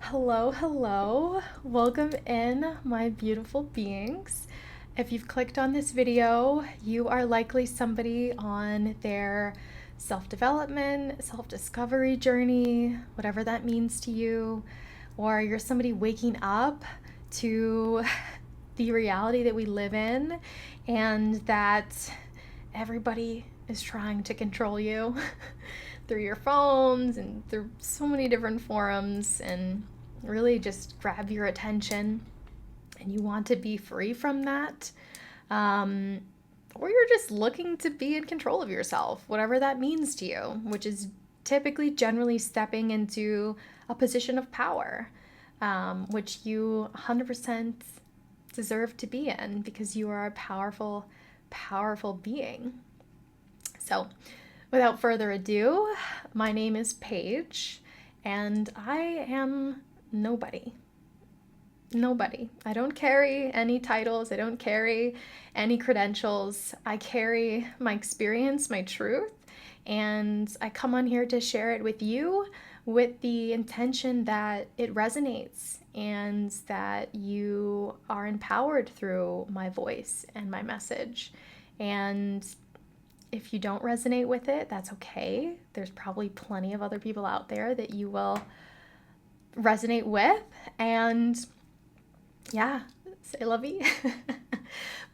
Hello, hello. Welcome in, my beautiful beings. If you've clicked on this video, you are likely somebody on their self-development, self-discovery journey, whatever that means to you, or you're somebody waking up to the reality that we live in and that everybody is trying to control you through your phones and through so many different forums and really just grab your attention, and you want to be free from that. Or you're just looking to be in control of yourself, whatever that means to you, which is typically generally stepping into a position of power, which you 100% deserve to be in because you are a powerful, powerful being. So, without further ado, my name is Paige, and I am nobody. Nobody. I don't carry any titles, I don't carry any credentials. I carry my experience, my truth, and I come on here to share it with you with the intention that it resonates and that you are empowered through my voice and my message. And if you don't resonate with it, that's okay. There's probably plenty of other people out there that you will resonate with. And yeah, say lovey.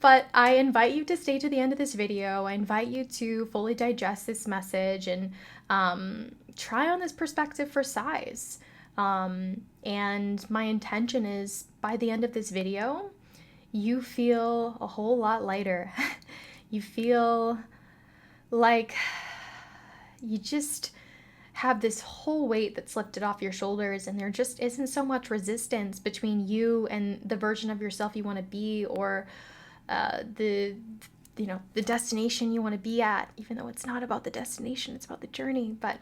But I invite you to stay to the end of this video. I invite you to fully digest this message and try on this perspective for size. And my intention is by the end of this video, you feel a whole lot lighter. You feel like you just have this whole weight that's lifted off your shoulders, and there just isn't so much resistance between you and the version of yourself you want to be, or the destination you want to be at, even though it's not about the destination, it's about the journey. But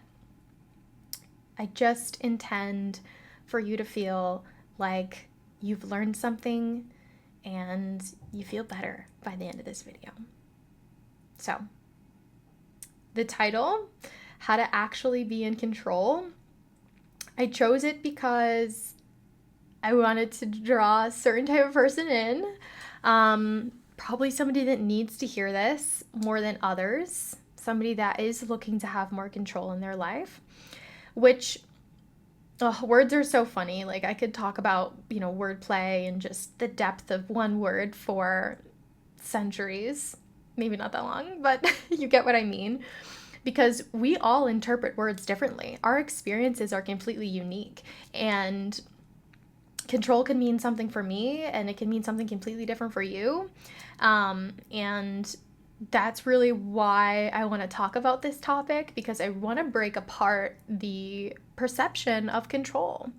I just intend for you to feel like you've learned something and you feel better by the end of this video. So, the title, How to Actually Be in Control, I chose it because I wanted to draw a certain type of person in. Probably somebody that needs to hear this more than others. Somebody that is looking to have more control in their life. Which, words are so funny. Like, I could talk about, wordplay and just the depth of one word for centuries. Maybe not that long, but you get what I mean. Because we all interpret words differently. Our experiences are completely unique. And control can mean something for me, and it can mean something completely different for you. And that's really why I want to talk about this topic, because I want to break apart the perception of control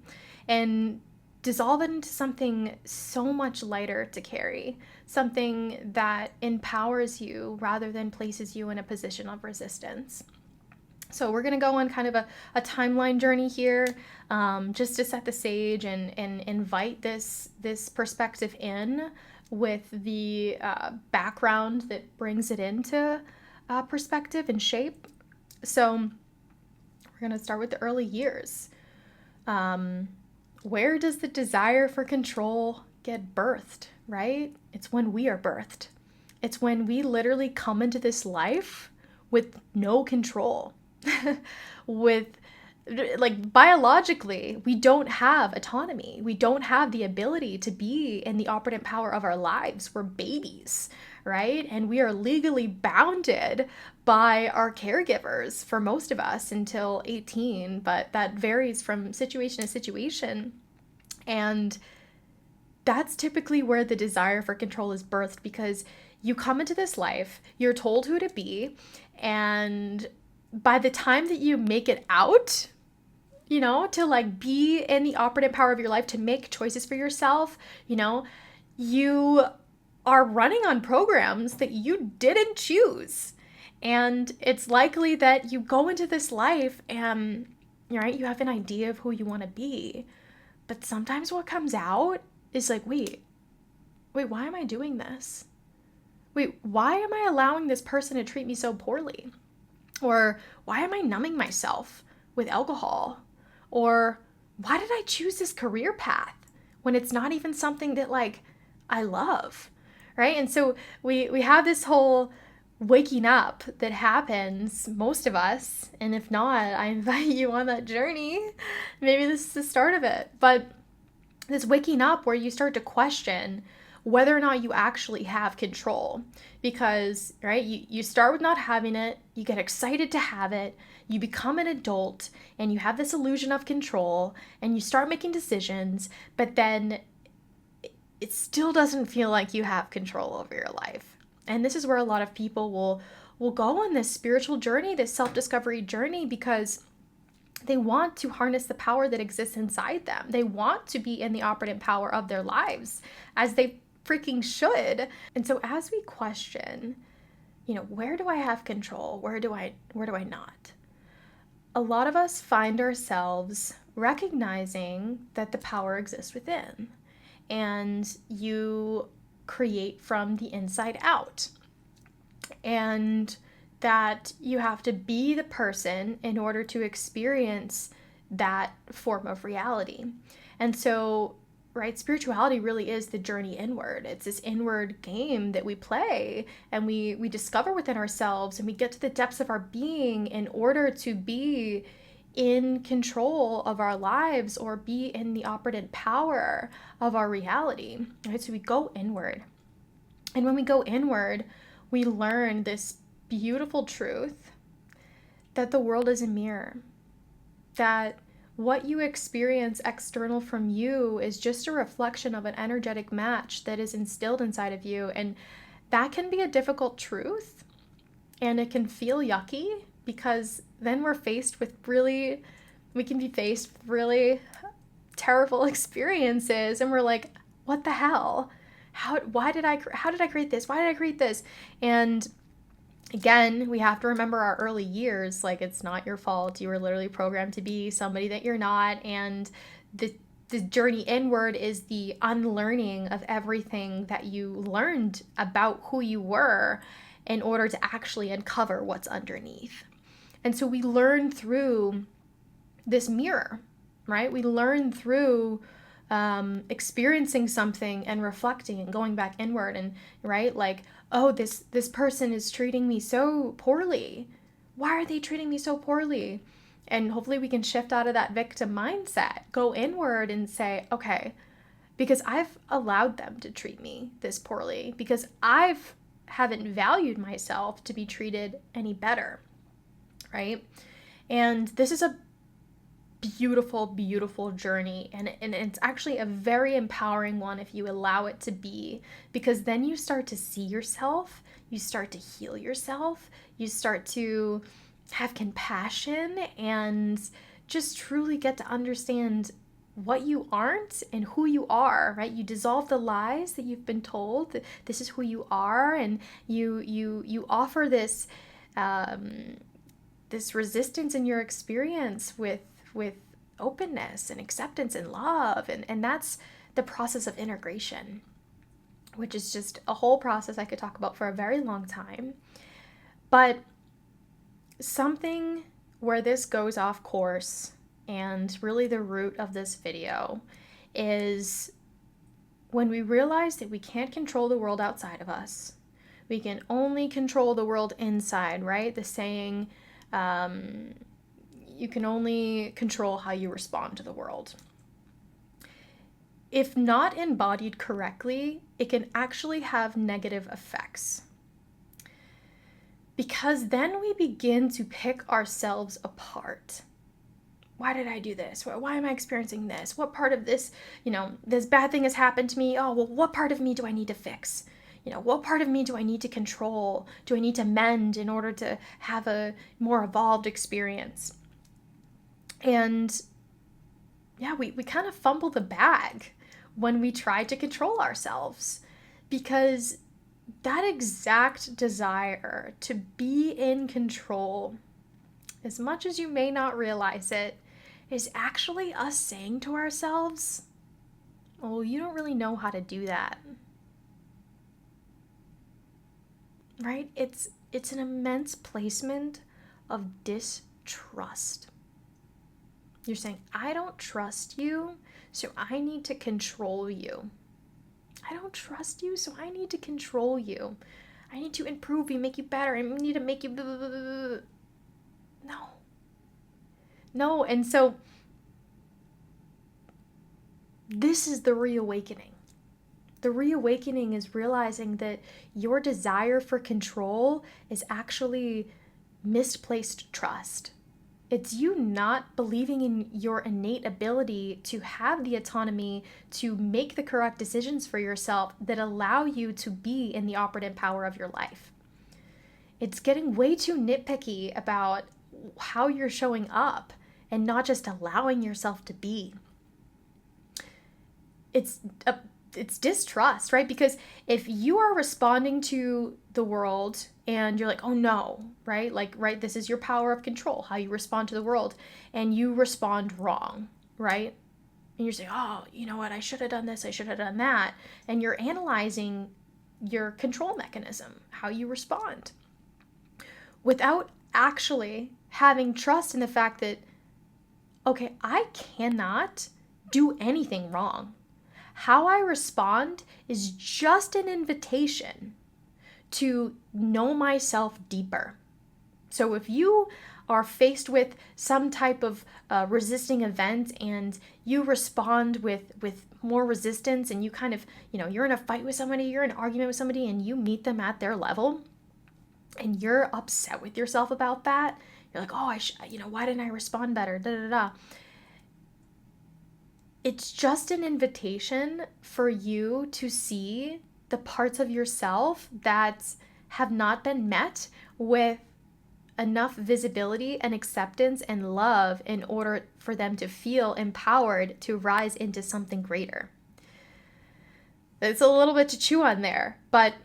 and dissolve it into something so much lighter to carry, something that empowers you rather than places you in a position of resistance. So we're going to go on kind of a timeline journey here, just to set the stage and invite this perspective in with the background that brings it into perspective and shape. So we're going to start with the early years. Where does the desire for control get birthed, right? It's when we are birthed. It's when we literally come into this life with no control. With, like, biologically, we don't have autonomy. We don't have the ability to be in the operative power of our lives. We're babies, right? And we are legally bounded by our caregivers for most of us until 18, but that varies from situation to situation. And that's typically where the desire for control is birthed, because you come into this life, you're told who to be, and by the time that you make it out, to like be in the operative power of your life, to make choices for yourself, you are running on programs that you didn't choose. And it's likely that you go into this life and, right, you have an idea of who you want to be. But sometimes what comes out is like, wait, why am I doing this? Wait, why am I allowing this person to treat me so poorly? Or why am I numbing myself with alcohol? Or why did I choose this career path when it's not even something that like I love, right? And so we have this whole waking up that happens, most of us, and if not, I invite you on that journey. Maybe this is the start of it, but this waking up where you start to question whether or not you actually have control. Because, right, you start with not having it, you get excited to have it, you become an adult, and you have this illusion of control, and you start making decisions, but then it still doesn't feel like you have control over your life. And this is where a lot of people will go on this spiritual journey, this self-discovery journey, because they want to harness the power that exists inside them. They want to be in the operative power of their lives, as they freaking should. And so as we question, where do I have control? Where do I not? A lot of us find ourselves recognizing that the power exists within, and you create from the inside out. And that you have to be the person in order to experience that form of reality. And so, right, spirituality really is the journey inward. It's this inward game that we play, and we discover within ourselves, and we get to the depths of our being in order to be in control of our lives, or be in the operative power of our reality, right? So we go inward. And when we go inward, we learn this beautiful truth that the world is a mirror, that what you experience external from you is just a reflection of an energetic match that is instilled inside of you. And that can be a difficult truth, and it can feel yucky, because then we can be faced with really terrible experiences, and we're like, what the hell? How did I create this? Why did I create this? And again, we have to remember our early years. Like, it's not your fault. You were literally programmed to be somebody that you're not. And the journey inward is the unlearning of everything that you learned about who you were in order to actually uncover what's underneath. And so we learn through this mirror, right? We learn through experiencing something and reflecting and going back inward, and right, like, oh, this person is treating me so poorly. Why are they treating me so poorly? And hopefully we can shift out of that victim mindset, go inward and say, okay, because I've allowed them to treat me this poorly, because haven't valued myself to be treated any better, right? And this is a beautiful, beautiful journey, and it's actually a very empowering one if you allow it to be, because then you start to see yourself, you start to heal yourself, you start to have compassion, and just truly get to understand what you aren't and who you are, right? You dissolve the lies that you've been told that this is who you are, and you offer this this resistance in your experience with openness and acceptance and love. And that's the process of integration, which is just a whole process I could talk about for a very long time. But something where this goes off course, and really the root of this video, is when we realize that we can't control the world outside of us. We can only control the world inside, right? The saying, you can only control how you respond to the world. If not embodied correctly, it can actually have negative effects. Because then we begin to pick ourselves apart. Why did I do this? Why am I experiencing this? What part of this, this bad thing has happened to me? Oh, well, what part of me do I need to fix? What part of me do I need to control? Do I need to mend in order to have a more evolved experience? And yeah, we kind of fumble the bag when we try to control ourselves, because that exact desire to be in control, as much as you may not realize it, is actually us saying to ourselves, oh, you don't really know how to do that. Right? It's an immense placement of distrust. You're saying, I don't trust you, so I need to control you. I don't trust you, so I need to control you. I need to improve you, make you better. I need to make you blah, blah, blah, blah. No. No, and so this is the reawakening. The reawakening is realizing that your desire for control is actually misplaced trust. It's you not believing in your innate ability to have the autonomy to make the correct decisions for yourself that allow you to be in the operative power of your life. It's getting way too nitpicky about how you're showing up and not just allowing yourself to be. It's distrust, right? Because if you are responding to the world and you're like, oh no, right? Like, right, this is your power of control, how you respond to the world, and you respond wrong, right? And you're saying, oh, you know what? I should have done this, I should have done that. And you're analyzing your control mechanism, how you respond, without actually having trust in the fact that, okay, I cannot do anything wrong. How I respond is just an invitation to know myself deeper. So if you are faced with some type of resisting event and you respond with more resistance, and you kind of, you're in a fight with somebody, you're in an argument with somebody, and you meet them at their level, and you're upset with yourself about that, you're like, oh, why didn't I respond better? Da da da. It's just an invitation for you to see the parts of yourself that have not been met with enough visibility and acceptance and love in order for them to feel empowered to rise into something greater. It's a little bit to chew on there, but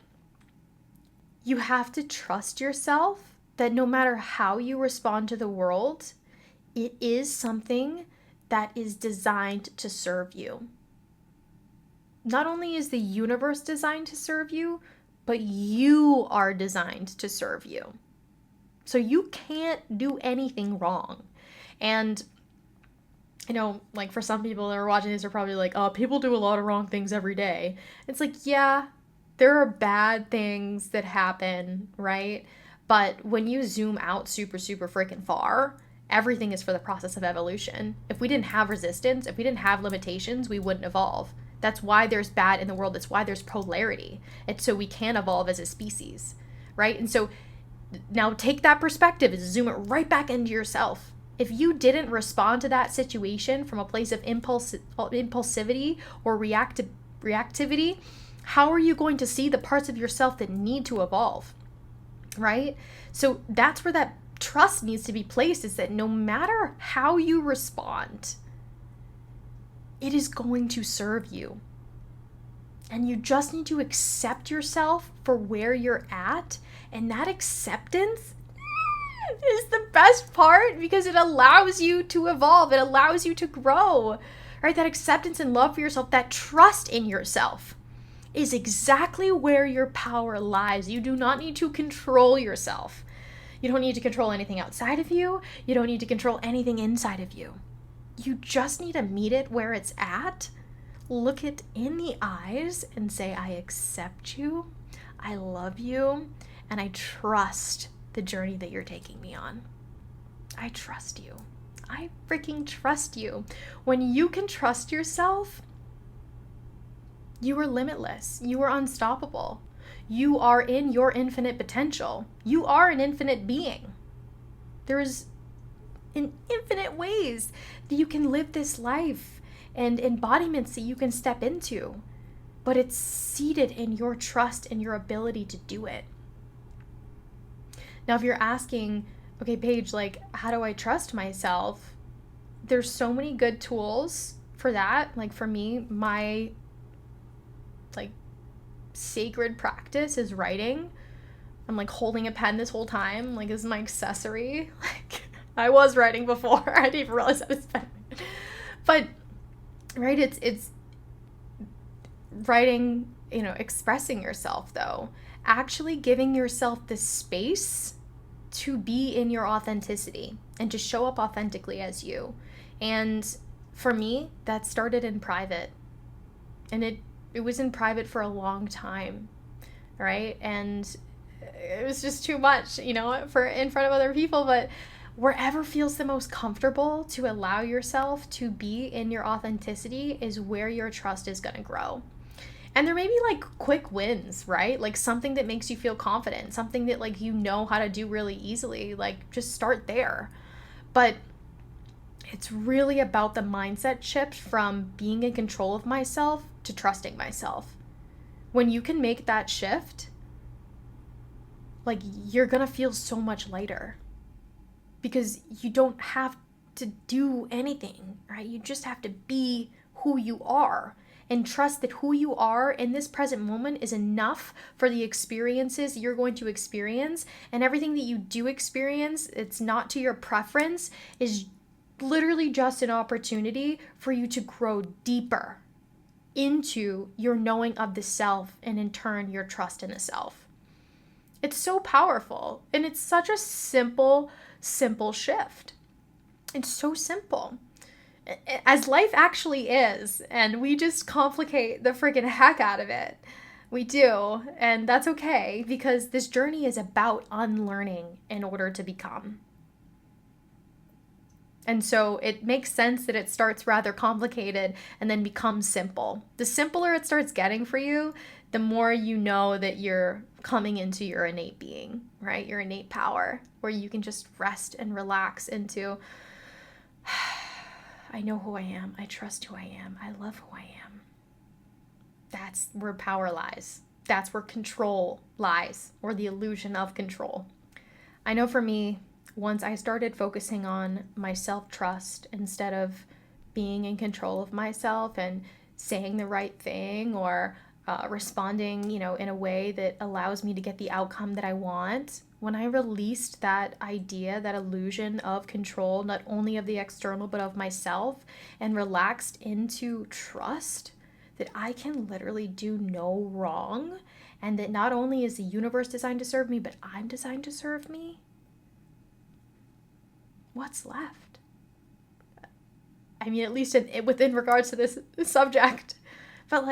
you have to trust yourself that no matter how you respond to the world, it is something that is designed to serve you. Not only is the universe designed to serve you, but you are designed to serve you. So you can't do anything wrong. And, like for some people that are watching this are probably like, oh, people do a lot of wrong things every day. It's like, yeah, there are bad things that happen, right? But when you zoom out super, super freaking far, everything is for the process of evolution. If we didn't have resistance, if we didn't have limitations, we wouldn't evolve. That's why there's bad in the world. That's why there's polarity. It's so we can evolve as a species, right? And so now take that perspective and zoom it right back into yourself. If you didn't respond to that situation from a place of impulsivity or reactivity, how are you going to see the parts of yourself that need to evolve, right? So that's where that trust needs to be placed, is that no matter how you respond, it is going to serve you. And you just need to accept yourself for where you're at. And that acceptance is the best part, because it allows you to evolve. It allows you to grow, right? That acceptance and love for yourself, that trust in yourself, is exactly where your power lies. You do not need to control yourself. You don't need to control anything outside of you. You don't need to control anything inside of you. You just need to meet it where it's at, look it in the eyes and say, I accept you, I love you, and I trust the journey that you're taking me on. I trust you. I freaking trust you. When you can trust yourself, you are limitless. You are unstoppable. You are in your infinite potential. You are an infinite being. There's in infinite ways that you can live this life and embodiments that you can step into, but it's seated in your trust and your ability to do it. Now, if you're asking, okay, Paige, like, how do I trust myself? There's so many good tools for that. Like for me, my sacred practice is writing. I'm like holding a pen this whole time. Like, this is my accessory. Like, I was writing before. I didn't even realize I was pen. But right, it's writing, expressing yourself though. Actually giving yourself the space to be in your authenticity and to show up authentically as you. And for me, that started in private. And it was in private for a long time, right? And it was just too much, for in front of other people. But wherever feels the most comfortable to allow yourself to be in your authenticity is where your trust is going to grow. And there may be like quick wins, right? Like something that makes you feel confident, something that like how to do really easily. Like just start there. But it's really about the mindset shift from being in control of myself to trusting myself. When you can make that shift, like you're gonna feel so much lighter because you don't have to do anything, right? You just have to be who you are and trust that who you are in this present moment is enough for the experiences you're going to experience. And everything that you do experience, it's not to your preference, is literally just an opportunity for you to grow deeper into your knowing of the self and in turn your trust in the self. It's so powerful and it's such a simple shift. It's so simple, as life actually is, and we just complicate the freaking heck out of it. We do, and that's okay because this journey is about unlearning in order to become. And so it makes sense that it starts rather complicated and then becomes simple. The simpler it starts getting for you, the more you know that you're coming into your innate being, right? Your innate power, where you can just rest and relax into, I know who I am. I trust who I am. I love who I am. That's where power lies. That's where control lies, or the illusion of control. I know for me, once I started focusing on my self-trust instead of being in control of myself and saying the right thing or responding, in a way that allows me to get the outcome that I want, when I released that idea, that illusion of control, not only of the external, but of myself, and relaxed into trust that I can literally do no wrong, and that not only is the universe designed to serve me, but I'm designed to serve me, what's left? I mean, at least within regards to this subject. But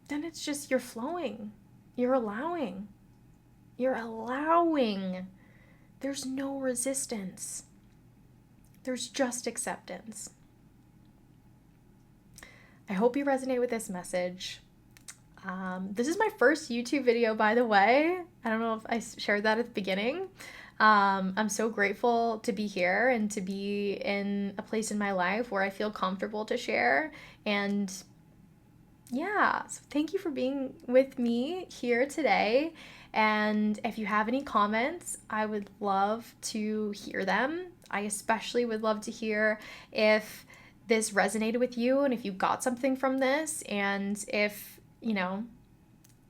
then it's just you're flowing. You're allowing. You're allowing. There's no resistance. There's just acceptance. I hope you resonate with this message. This is my first YouTube video, by the way. I don't know if I shared that at the beginning. I'm so grateful to be here and to be in a place in my life where I feel comfortable to share. And yeah, so thank you for being with me here today. And if you have any comments, I would love to hear them. I especially would love to hear if this resonated with you and if you got something from this, and if,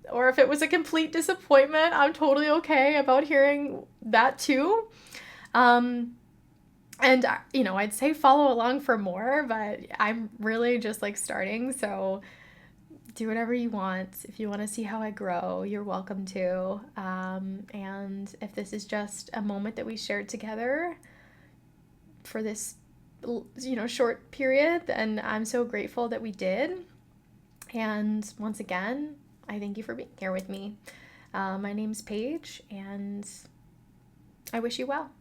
or if it was a complete disappointment. I'm totally okay about hearing that too. And, I'd say follow along for more, but I'm really just starting. So do whatever you want. If you want to see how I grow, you're welcome to. And if this is just a moment that we shared together for this, short period, then I'm so grateful that we did. And once again, I thank you for being here with me. My name's Paige, and I wish you well.